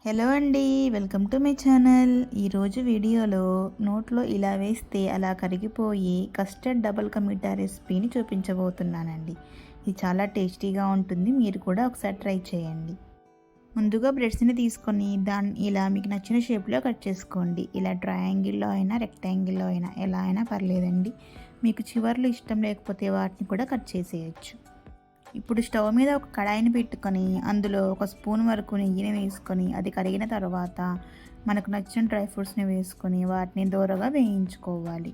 Hello అండి, welcome to my channel. ఈరోజు వీడియోలో నోట్లో ఇలా వేస్తే అలా కరిగిపోయి కస్టర్డ్ డబుల్ కా మీఠా రెసిపీని చూపించబోతున్నానండి. ఇది చాలా టేస్టీగా ఉంటుంది, మీరు కూడా ఒకసారి ట్రై చేయండి. ముందుగా బ్రెడ్స్ని తీసుకొని దాన్ని ఇలా మీకు నచ్చిన షేప్లో కట్ చేసుకోండి. ఇలా ట్రయాంగిల్లో అయినా రెక్టాంగిల్లో అయినా ఎలా అయినా పర్లేదండి. మీకు చివర్లు ఇష్టం లేకపోతే వాటిని కూడా కట్ చేసేయచ్చు. ఇప్పుడు స్టవ్ మీద ఒక కడాయిని పెట్టుకొని అందులో ఒక స్పూన్ వరకు నెయ్యిని వేసుకొని అది కరిగిన తర్వాత మనకు నచ్చిన డ్రై ఫ్రూట్స్ని వేసుకొని వాటిని దూరగా వేయించుకోవాలి.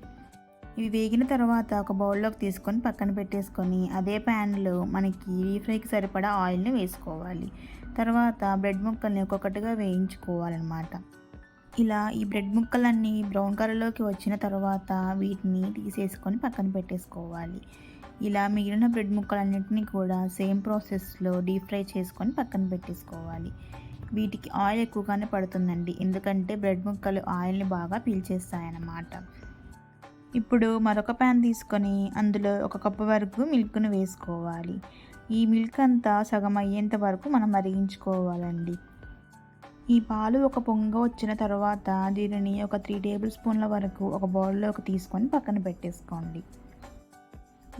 ఇవి వేగిన తర్వాత ఒక బౌల్లోకి తీసుకొని పక్కన పెట్టేసుకొని అదే ప్యాన్లో మనకి డీప్ ఫ్రైకి సరిపడా ఆయిల్ని వేసుకోవాలి. తర్వాత బ్రెడ్ ముక్కల్ని ఒక్కొక్కటిగా వేయించుకోవాలన్నమాట. ఇలా ఈ బ్రెడ్ ముక్కలన్నీ బ్రౌన్ కలర్లోకి వచ్చిన తర్వాత వీటిని తీసేసుకొని పక్కన పెట్టేసుకోవాలి. ఇలా మిగిలిన బ్రెడ్ ముక్కలన్నింటినీ కూడా సేమ్ ప్రాసెస్లో డీప్ ఫ్రై చేసుకొని పక్కన పెట్టేసుకోవాలి. వీటికి ఆయిల్ ఎక్కువగానే పడుతుందండి, ఎందుకంటే బ్రెడ్ ముక్కలు ఆయిల్ని బాగా పీల్చేస్తాయన్నమాట. ఇప్పుడు మరొక ప్యాన్ తీసుకొని అందులో 1 కప్పు వరకు మిల్క్ను వేసుకోవాలి. ఈ మిల్క్ అంతా సగం అయ్యేంత వరకు మనం మరిగించుకోవాలండి. ఈ పాలు ఒక పొంగ వచ్చిన తర్వాత దీనిని ఒక 3 టేబుల్ స్పూన్ల వరకు ఒక బౌల్లోకి తీసుకొని పక్కన పెట్టేసుకోండి.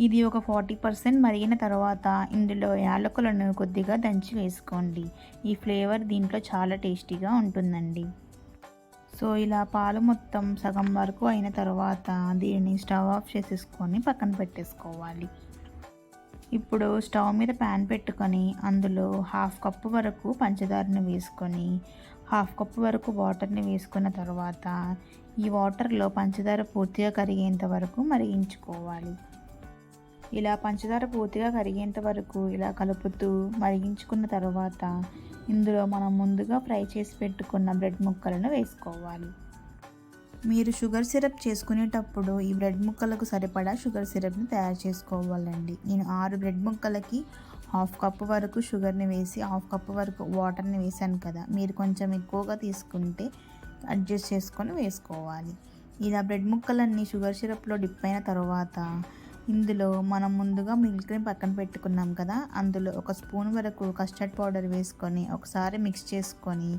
ఇది ఒక 40% మరిగిన తర్వాత ఇందులో యాలకులను కొద్దిగా దంచి వేసుకోండి. ఈ ఫ్లేవర్ దీంట్లో చాలా టేస్టీగా ఉంటుందండి. సో ఇలా పాలు మొత్తం సగం వరకు అయిన తర్వాత దీనిని స్టవ్ ఆఫ్ చేసేసుకొని పక్కన పెట్టేసుకోవాలి. ఇప్పుడు స్టవ్ మీద ప్యాన్ పెట్టుకొని అందులో 1/2 కప్పు వరకు పంచదారని వేసుకొని 1/2 కప్పు వరకు వాటర్ని వేసుకున్న తర్వాత ఈ వాటర్లో పంచదార పూర్తిగా కరిగేంత వరకు మరిగించుకోవాలి. ఇలా పంచదార పూర్తిగా కరిగేంత వరకు ఇలా కలుపుతూ మరిగించుకున్న తర్వాత ఇందులో మనం ముందుగా ఫ్రై చేసి పెట్టుకున్న బ్రెడ్ ముక్కలను వేసుకోవాలి. మీరు షుగర్ సిరప్ చేసుకునేటప్పుడు ఈ బ్రెడ్ ముక్కలకు సరిపడా షుగర్ సిరప్ని తయారు చేసుకోవాలండి. నేను 6 బ్రెడ్ ముక్కలకి 1/2 కప్పు వరకు షుగర్ని వేసి 1/2 కప్పు వరకు వాటర్ని వేసాను కదా, మీరు కొంచెం ఎక్కువగా తీసుకుంటే అడ్జస్ట్ చేసుకొని వేసుకోవాలి. ఇలా బ్రెడ్ ముక్కలన్నీ షుగర్ సిరప్లో డిప్ అయిన తర్వాత ఇందులో మనం ముందుగా మిల్క్ని పక్కన పెట్టుకున్నాం కదా, అందులో 1 స్పూన్ వరకు కస్టర్డ్ పౌడర్ వేసుకొని ఒకసారి మిక్స్ చేసుకొని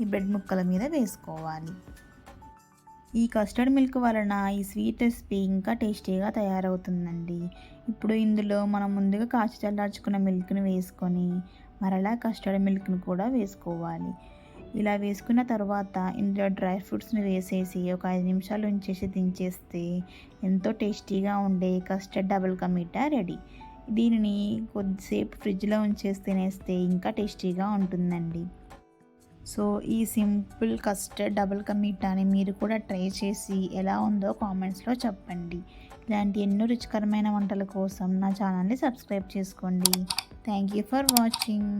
ఈ బ్రెడ్ ముక్కల మీద వేసుకోవాలి. ఈ కస్టర్డ్ మిల్క్ వలన ఈ స్వీట్ రెసిపీ ఇంకా టేస్టీగా తయారవుతుందండి. ఇప్పుడు ఇందులో మనం ముందుగా కాచి చల్లార్చుకున్న మిల్క్ని వేసుకొని మరలా కస్టర్డ్ మిల్క్ని కూడా వేసుకోవాలి. ఇలా వేసుకున్న తర్వాత ఇందులో డ్రై ఫ్రూట్స్ని వేసేసి ఒక 5 నిమిషాలు ఉంచేసి దించేస్తే ఎంతో టేస్టీగా ఉండే custard double ka meetha ready. దీనిని కొద్దిసేపు ఫ్రిడ్జ్లో ఉంచేసి తినేస్తే ఇంకా టేస్టీగా ఉంటుందండి. సో ఈ సింపుల్ కస్టర్డ్ డబుల్ కా మీఠాని మీరు కూడా ట్రై చేసి ఎలా ఉందో కామెంట్స్లో చెప్పండి. ఇలాంటి ఎన్నో రుచికరమైన వంటల కోసం నా ఛానల్ని సబ్స్క్రైబ్ చేసుకోండి. Thank you for watching.